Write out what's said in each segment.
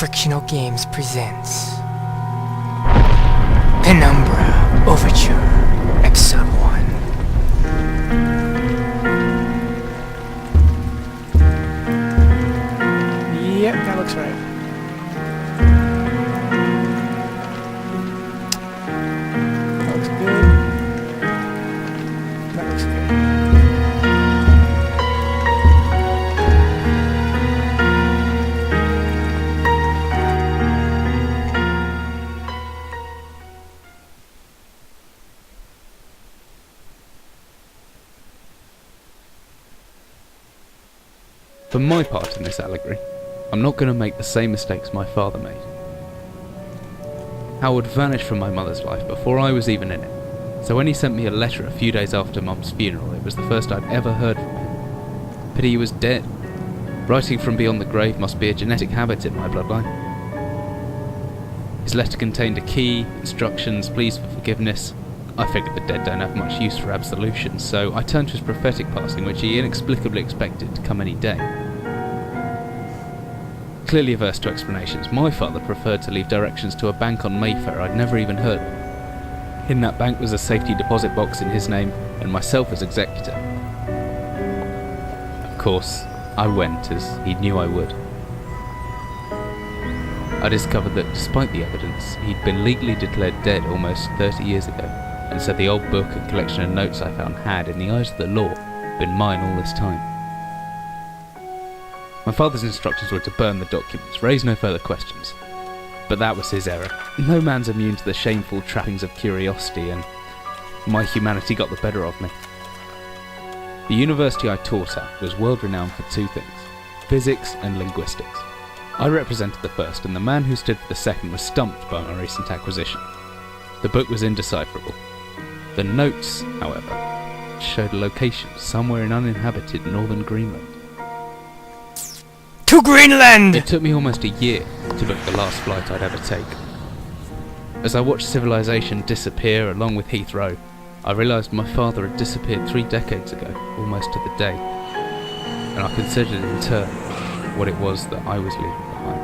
Frictional Games presents Penumbra Overture Episode 1. Yep, that looks right. That looks good. That looks good. For my part in this allegory, I'm not going to make the same mistakes my father made. Howard vanished from my mother's life before I was even in it, so when he sent me a letter a few days after Mum's funeral, it was the first I'd ever heard from him. Pity he was dead. Writing from beyond the grave must be a genetic habit in my bloodline. His letter contained a key, instructions, pleas for forgiveness. I figured the dead don't have much use for absolution, so I turned to his prophetic passing, which he inexplicably expected to come any day. Clearly averse to explanations, my father preferred to leave directions to a bank on Mayfair I'd never even heard of. In that bank was a safety deposit box in his name, and myself as executor. Of course, I went, as he knew I would. I discovered that despite the evidence, he'd been legally declared dead almost 30 years ago, and so the old book and collection of notes I found had, in the eyes of the law, been mine all this time. My father's instructions were to burn the documents, raise no further questions. But that was his error. No man's immune to the shameful trappings of curiosity, and my humanity got the better of me. The university I taught at was world-renowned for two things: physics and linguistics. I represented the first, and the man who stood for the second was stumped by my recent acquisition. The book was indecipherable. The notes, however, showed a location somewhere in uninhabited northern Greenland. To Greenland! It took me almost a year to book the last flight I'd ever take. As I watched civilization disappear along with Heathrow, I realised my father had disappeared 3 decades ago, almost to the day, and I considered in turn what it was that I was leaving behind.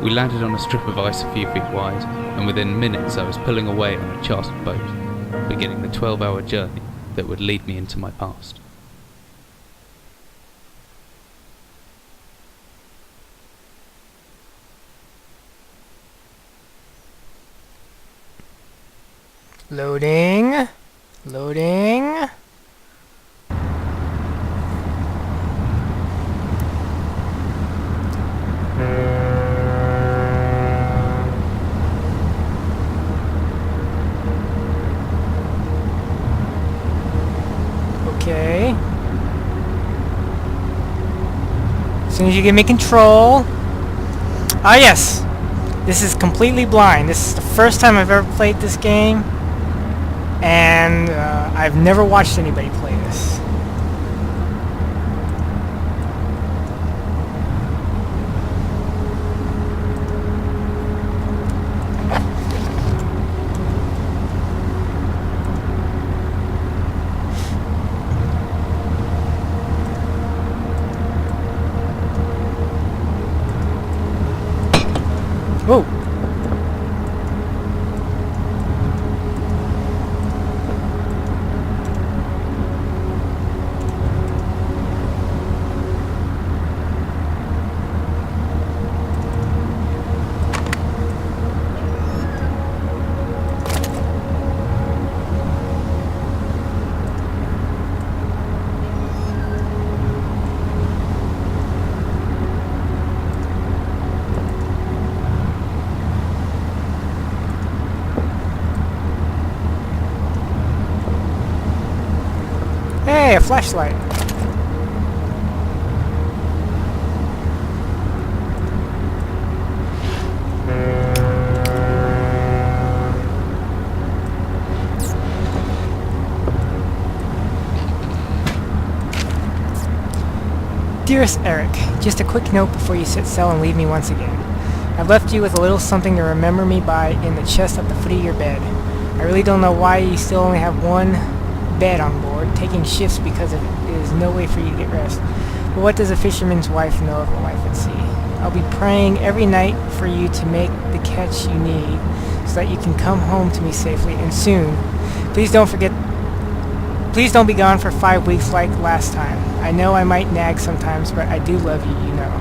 We landed on a strip of ice a few feet wide, and within minutes I was pulling away on a chartered boat, beginning the 12-hour journey that would lead me into my past. Loading. Loading. Okay. As soon as you give me control. Ah, yes. This is completely blind. This is the first time I've ever played this game. And I've never watched anybody play this. Whoa! Hey, a flashlight. Dearest Eric, just a quick note before you set sail and leave me once again. I've left you with a little something to remember me by in the chest at the foot of your bed. I really don't know why you still only have one bed on board, taking shifts because it is no way for you to get rest. But what does a fisherman's wife know of a life at sea? I'll be praying every night for you to make the catch you need so that you can come home to me safely and soon. Please don't be gone for 5 weeks like last time. I know I might nag sometimes, but I do love you, you know.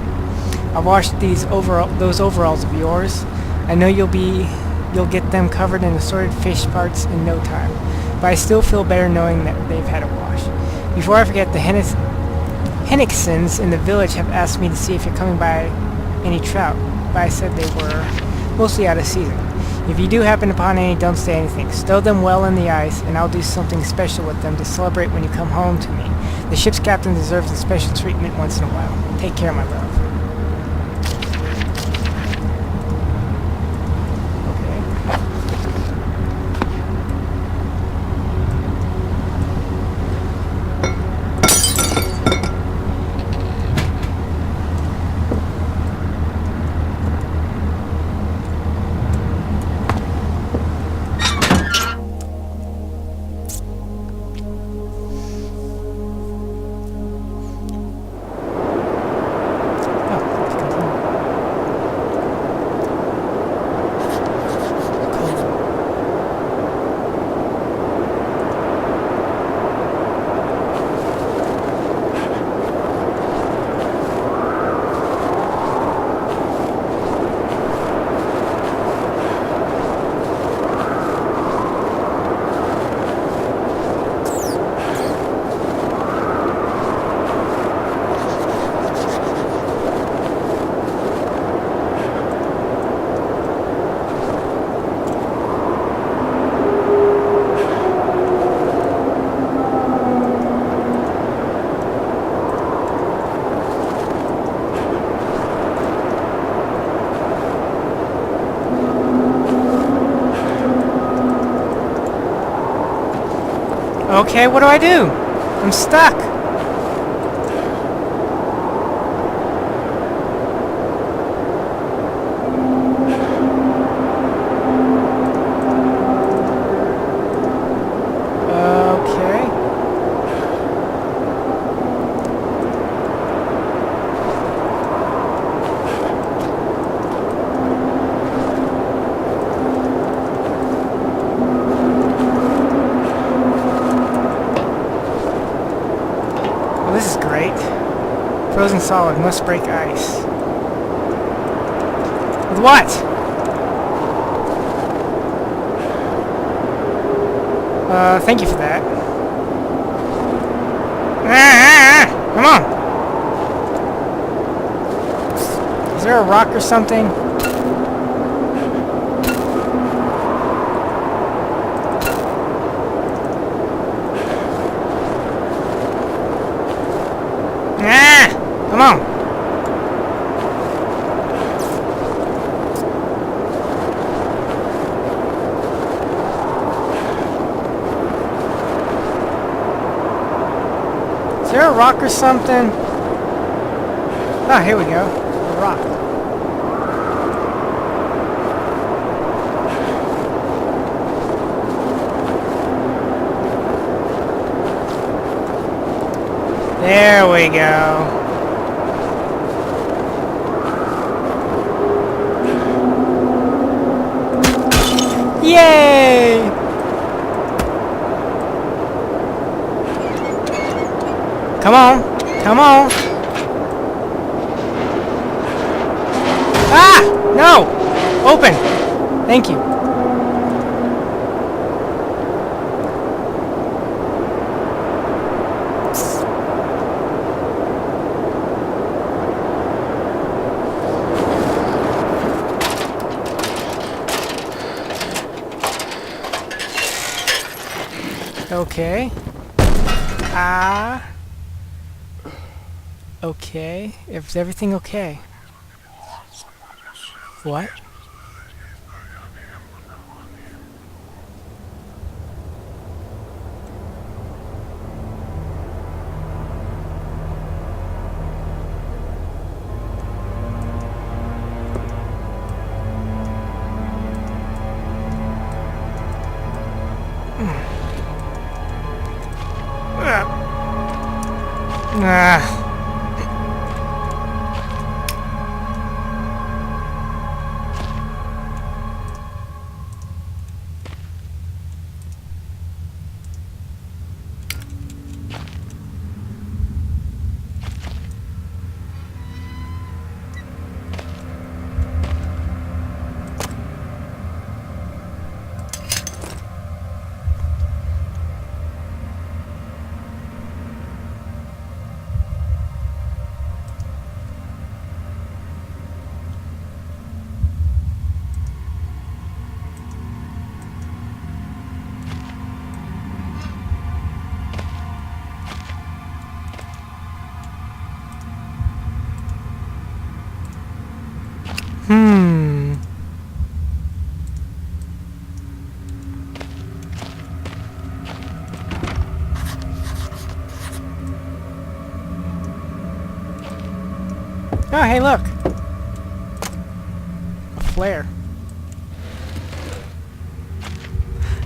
I'll wash those overalls of yours. I know you'll get them covered in assorted fish parts in no time, but I still feel better knowing that they've had a wash. Before I forget, the Hennigsons in the village have asked me to see if you're coming by any trout, but I said they were mostly out of season. If you do happen upon any, don't say anything. Stow them well in the ice, and I'll do something special with them to celebrate when you come home to me. The ship's captain deserves a special treatment once in a while. Take care, my love. Okay, what do I do? I'm stuck. Okay. Well, this is great. Frozen solid, must break ice. With what? Thank you for that. Come on! Is there a rock or something? Come on! Is there a rock or something? Ah, here we go. A rock. There we go. Yay! Come on! Come on! Ah! No! Open! Thank you. Okay. Okay. Is everything okay? What? Oh, hey, look! A flare.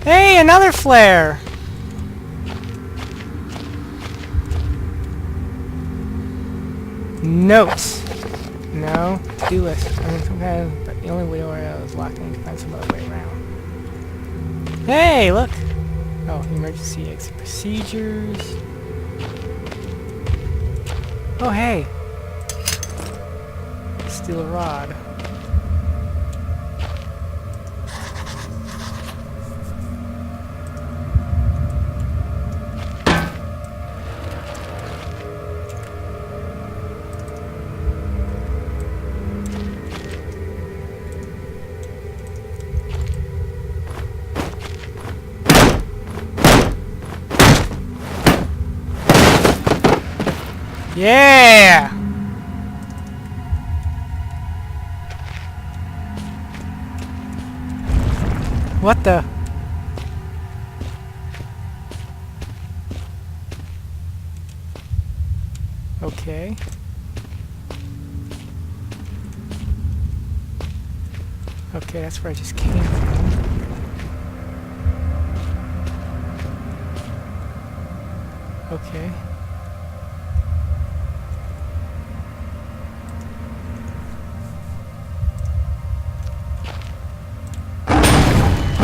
Hey, another flare! Notes! No. To-do list. I mean, some kind of... But the only way I was locked in to find some other way around. Hey, look! Oh, emergency exit procedures. Oh, hey! Steal a rod. Yeah! What the? Okay. Okay, that's where I just came from. Okay.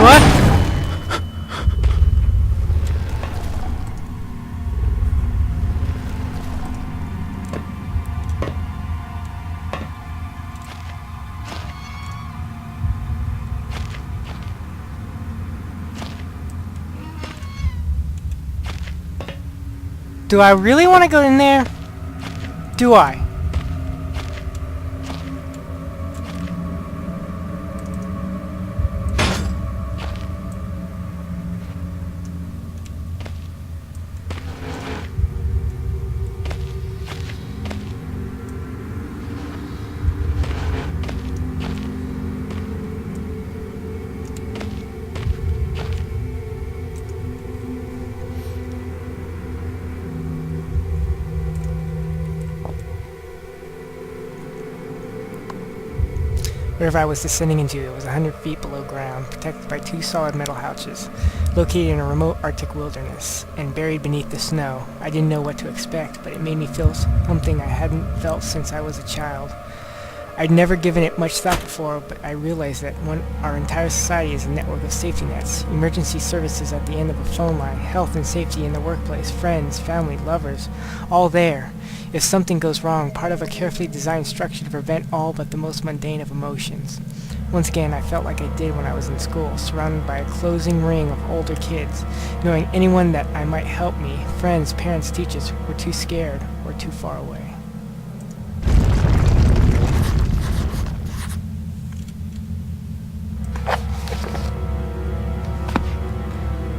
What? Do I really want to go in there? Do I? Wherever I was descending into, it was 100 feet below ground, protected by 2 solid metal houses, located in a remote Arctic wilderness, and buried beneath the snow. I didn't know what to expect, but it made me feel something I hadn't felt since I was a child. I'd never given it much thought before, but I realized that our entire society is a network of safety nets, emergency services at the end of a phone line, health and safety in the workplace, friends, family, lovers, all there. If something goes wrong, part of a carefully designed structure to prevent all but the most mundane of emotions. Once again, I felt like I did when I was in school, surrounded by a closing ring of older kids, knowing anyone that I might help me, friends, parents, teachers, were too scared or too far away.